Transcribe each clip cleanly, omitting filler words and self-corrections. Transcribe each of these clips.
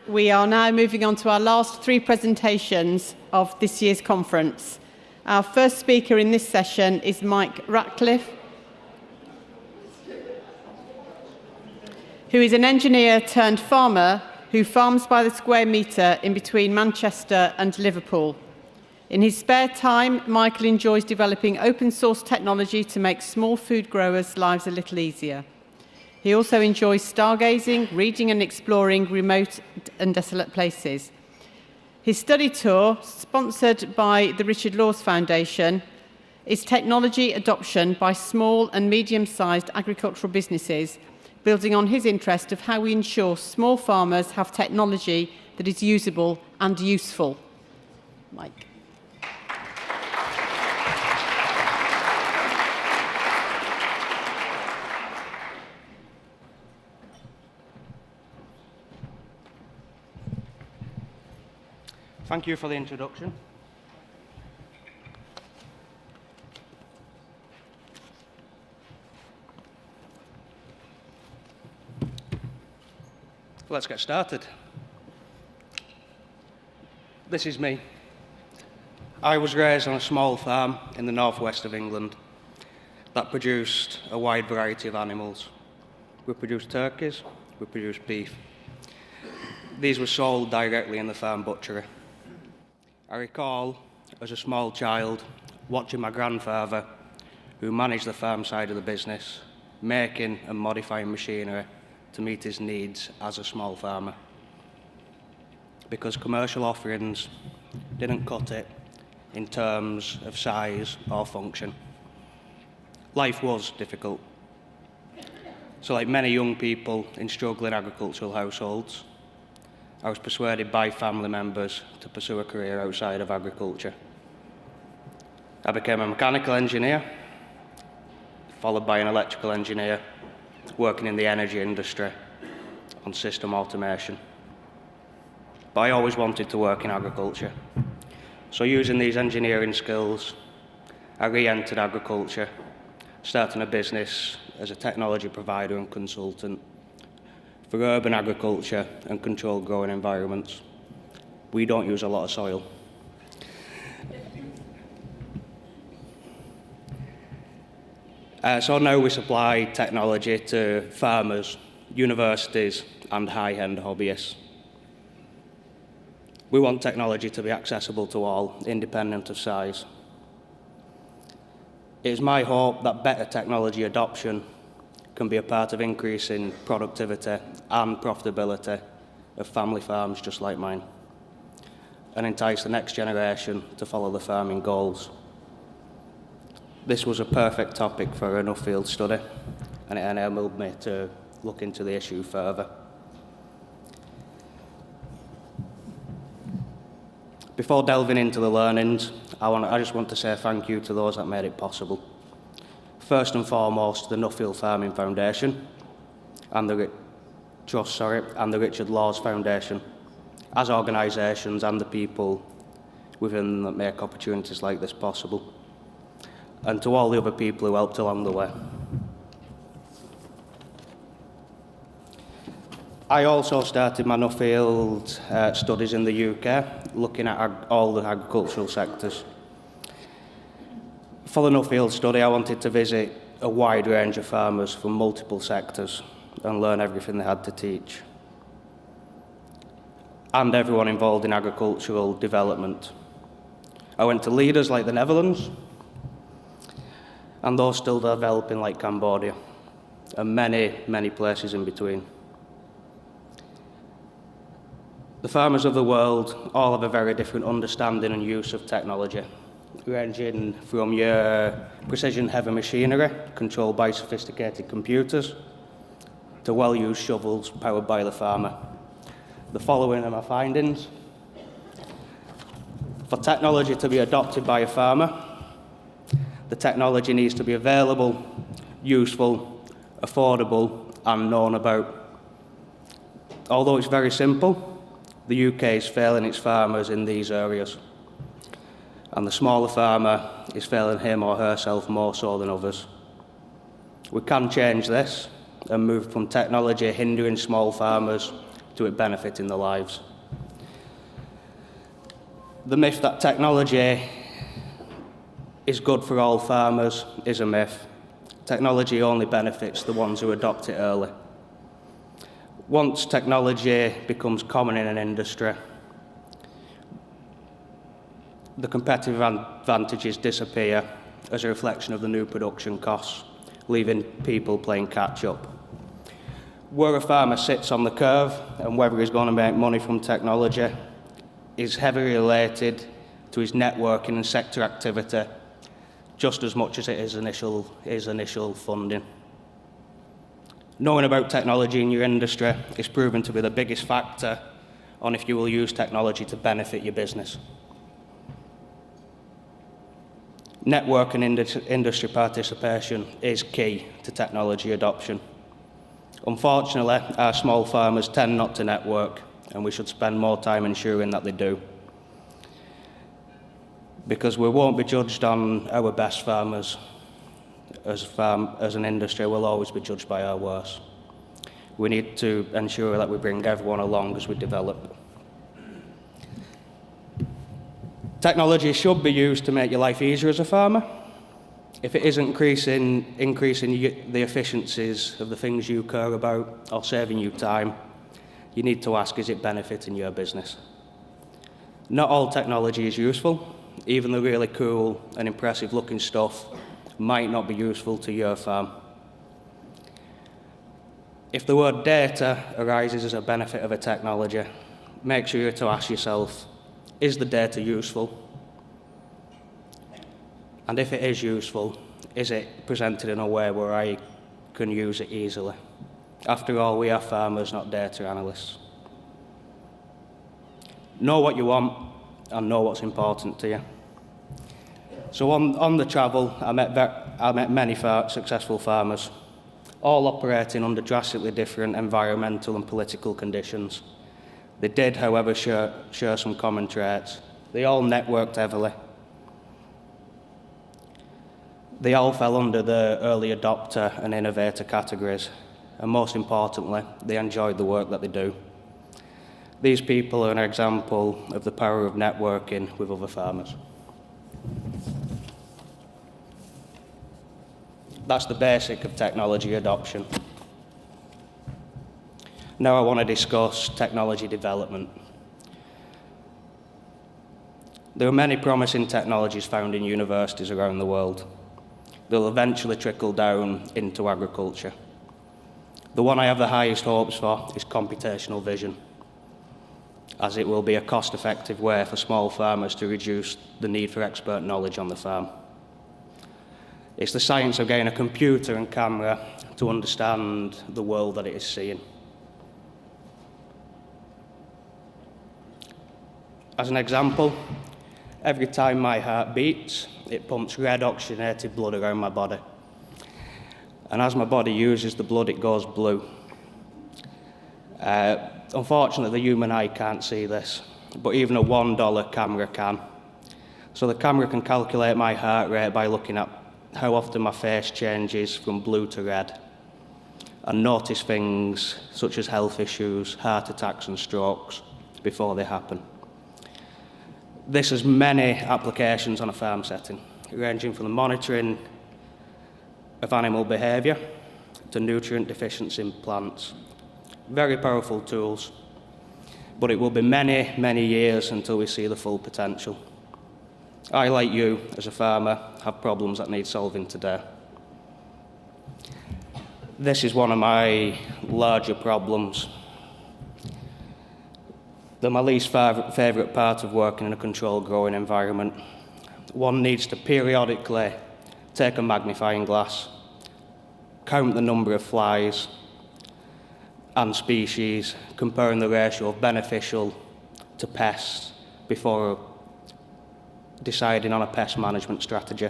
we are now moving on to our last three presentations of this year's conference. Our first speaker in this session is Mike Ratcliffe, who is an engineer turned farmer who farms by the square metre in between Manchester and Liverpool. In his spare time, Michael enjoys developing open source technology to make small food growers' lives a little easier. He also enjoys stargazing, reading and exploring remote and desolate places. His study tour, sponsored by the Richard Laws Foundation, is technology adoption by small and medium-sized agricultural businesses, building on his interest of how we ensure small farmers have technology that is usable and useful. Mike. Thank you for the introduction. Let's get started. This is me. I was raised on a small farm in the northwest of England that produced a wide variety of animals. We produced turkeys, we produced beef. These were sold directly in the farm butchery. I recall, as a small child, watching my grandfather, who managed the farm side of the business, making and modifying machinery to meet his needs as a small farmer. Because commercial offerings didn't cut it in terms of size or function. Life was difficult. So like many young people in struggling agricultural households, I was persuaded by family members to pursue a career outside of agriculture. I became a mechanical engineer, followed by an electrical engineer, working in the energy industry on system automation. But I always wanted to work in agriculture. So using these engineering skills, I re-entered agriculture, starting a business as a technology provider and consultant for urban agriculture and controlled growing environments. We don't use a lot of soil. So now we supply technology to farmers, universities, and high-end hobbyists. We want technology to be accessible to all, independent of size. It is my hope that better technology adoption can be a part of increasing productivity and profitability of family farms just like mine, and entice the next generation to follow the farming goals. This was a perfect topic for a Nuffield study, and it enabled me to look into the issue further. Before delving into the learnings, I just want to say thank you to those that made it possible. First and foremost, the Nuffield Farming Foundation and the Richard Laws Foundation, as organisations and the people within that make opportunities like this possible, and to all the other people who helped along the way. I also started my Nuffield studies in the UK, looking at all the agricultural sectors. For the Nuffield study, I wanted to visit a wide range of farmers from multiple sectors and learn everything they had to teach, and everyone involved in agricultural development. I went to leaders like the Netherlands, and those still developing like Cambodia, and many, many places in between. The farmers of the world all have a very different understanding and use of technology, ranging from your precision heavy machinery controlled by sophisticated computers to well-used shovels powered by the farmer. The following are my findings. For technology to be adopted by a farmer, the technology needs to be available, useful, affordable, and known about. Although it's very simple, the UK is failing its farmers in these areas, and the smaller farmer is failing him or herself more so than others. We can change this and move from technology hindering small farmers to it benefiting their lives. The myth that technology is good for all farmers is a myth. Technology only benefits the ones who adopt it early. Once technology becomes common in an industry, the competitive advantages disappear as a reflection of the new production costs, leaving people playing catch-up. Where a farmer sits on the curve and whether he's going to make money from technology is heavily related to his networking and sector activity, just as much as it is initial funding. Knowing about technology in your industry is proven to be the biggest factor on if you will use technology to benefit your business. Network and industry participation is key to technology adoption. Unfortunately, our small farmers tend not to network, and we should spend more time ensuring that they do. Because we won't be judged on our best farmers as an industry, we'll always be judged by our worst. We need to ensure that we bring everyone along as we develop. Technology should be used to make your life easier as a farmer. If it isn't increasing the efficiencies of the things you care about or saving you time, you need to ask, is it benefiting your business? Not all technology is useful. Even the really cool and impressive looking stuff might not be useful to your farm. If the word data arises as a benefit of a technology, make sure to ask yourself, is the data useful? And if it is useful, is it presented in a way where I can use it easily? After all, we are farmers, not data analysts. Know what you want and know what's important to you. So on the travel, I met many successful farmers, all operating under drastically different environmental and political conditions. They did, however, share some common traits. They all networked heavily. They all fell under the early adopter and innovator categories, and most importantly, they enjoyed the work that they do. These people are an example of the power of networking with other farmers. That's the basic of technology adoption. Now I want to discuss technology development. There are many promising technologies found in universities around the world. They'll eventually trickle down into agriculture. The one I have the highest hopes for is computational vision, as it will be a cost-effective way for small farmers to reduce the need for expert knowledge on the farm. It's the science of getting a computer and camera to understand the world that it is seeing. As an example, every time my heart beats, it pumps red oxygenated blood around my body. And as my body uses the blood, it goes blue. Unfortunately, the human eye can't see this, but even a $1 camera can. So the camera can calculate my heart rate by looking at how often my face changes from blue to red, and notice things such as health issues, heart attacks and strokes before they happen. This has many applications on a farm setting, ranging from the monitoring of animal behaviour to nutrient deficiency in plants. Very powerful tools, but it will be many, many years until we see the full potential. I, like you, as a farmer, have problems that need solving today. This is one of my larger problems. They're my least favourite part of working in a controlled growing environment. One needs to periodically take a magnifying glass, count the number of flies and species, comparing the ratio of beneficial to pests before deciding on a pest management strategy.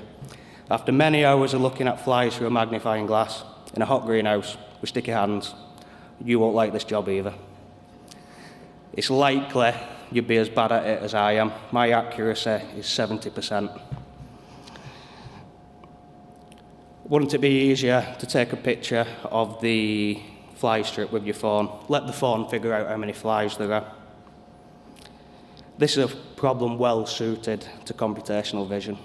After many hours of looking at flies through a magnifying glass in a hot greenhouse with sticky hands, you won't like this job either. It's likely you'd be as bad at it as I am. My accuracy is 70%. Wouldn't it be easier to take a picture of the fly strip with your phone. Let the phone figure out how many flies there are. This is a problem well suited to computational vision.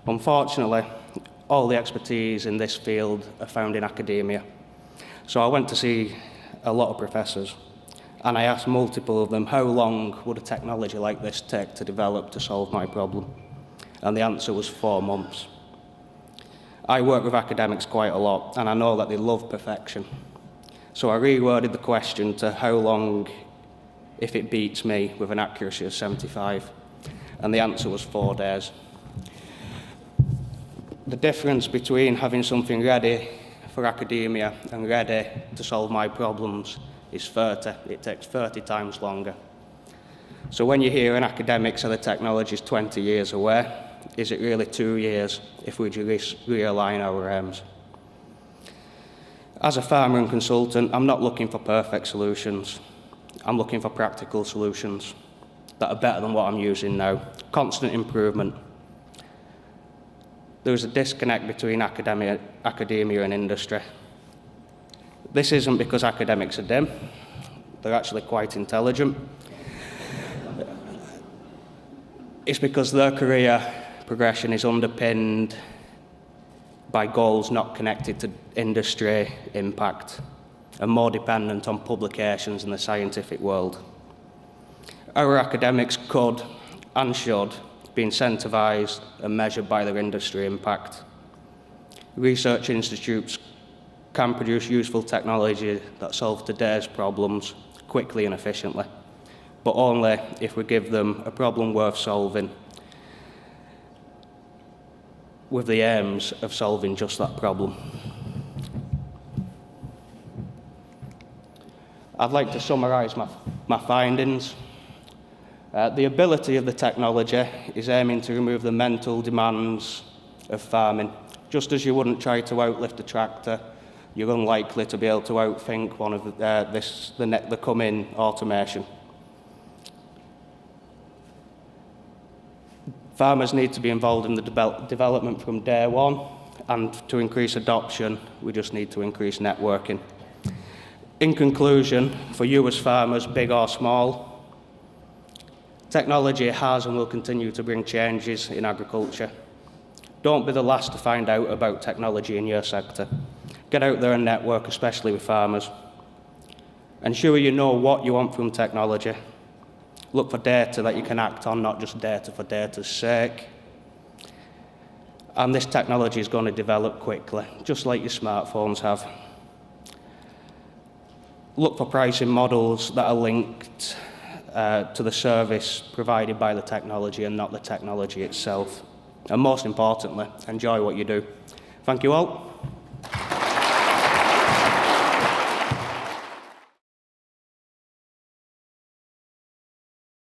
Unfortunately, all the expertise in this field are found in academia. So I went to see a lot of professors, and I asked multiple of them, how long would a technology like this take to develop to solve my problem? And the answer was 4 months. I work with academics quite a lot, and I know that they love perfection. So I reworded the question to how long if it beats me with an accuracy of 75, and the answer was 4 days. The difference between having something ready for academia and ready to solve my problems is 30. It takes 30 times longer. So when you hear an academic say the technology is 20 years away, is it really 2 years if we just realign our aims? As a farmer and consultant, I'm not looking for perfect solutions. I'm looking for practical solutions that are better than what I'm using now. Constant improvement. There is a disconnect between academia and industry. This isn't because academics are dim. They're actually quite intelligent. It's because their career progression is underpinned by goals not connected to industry impact and more dependent on publications in the scientific world. Our academics could and should be incentivised and measured by their industry impact. Research institutes can produce useful technology that solves today's problems quickly and efficiently, but only if we give them a problem worth solving with the aims of solving just that problem. I'd like to summarise my findings. The ability of the technology is aiming to remove the mental demands of farming. Just as you wouldn't try to outlift a tractor, you're unlikely to be able to outthink one of the coming automation. Farmers need to be involved in the development from day one, and to increase adoption, we just need to increase networking. In conclusion, for you as farmers, big or small, technology has and will continue to bring changes in agriculture. Don't be the last to find out about technology in your sector. Get out there and network, especially with farmers. Ensure you know what you want from technology. Look for data that you can act on, not just data for data's sake. And this technology is going to develop quickly, just like your smartphones have. Look for pricing models that are linked to the service provided by the technology and not the technology itself. And most importantly, enjoy what you do. Thank you all.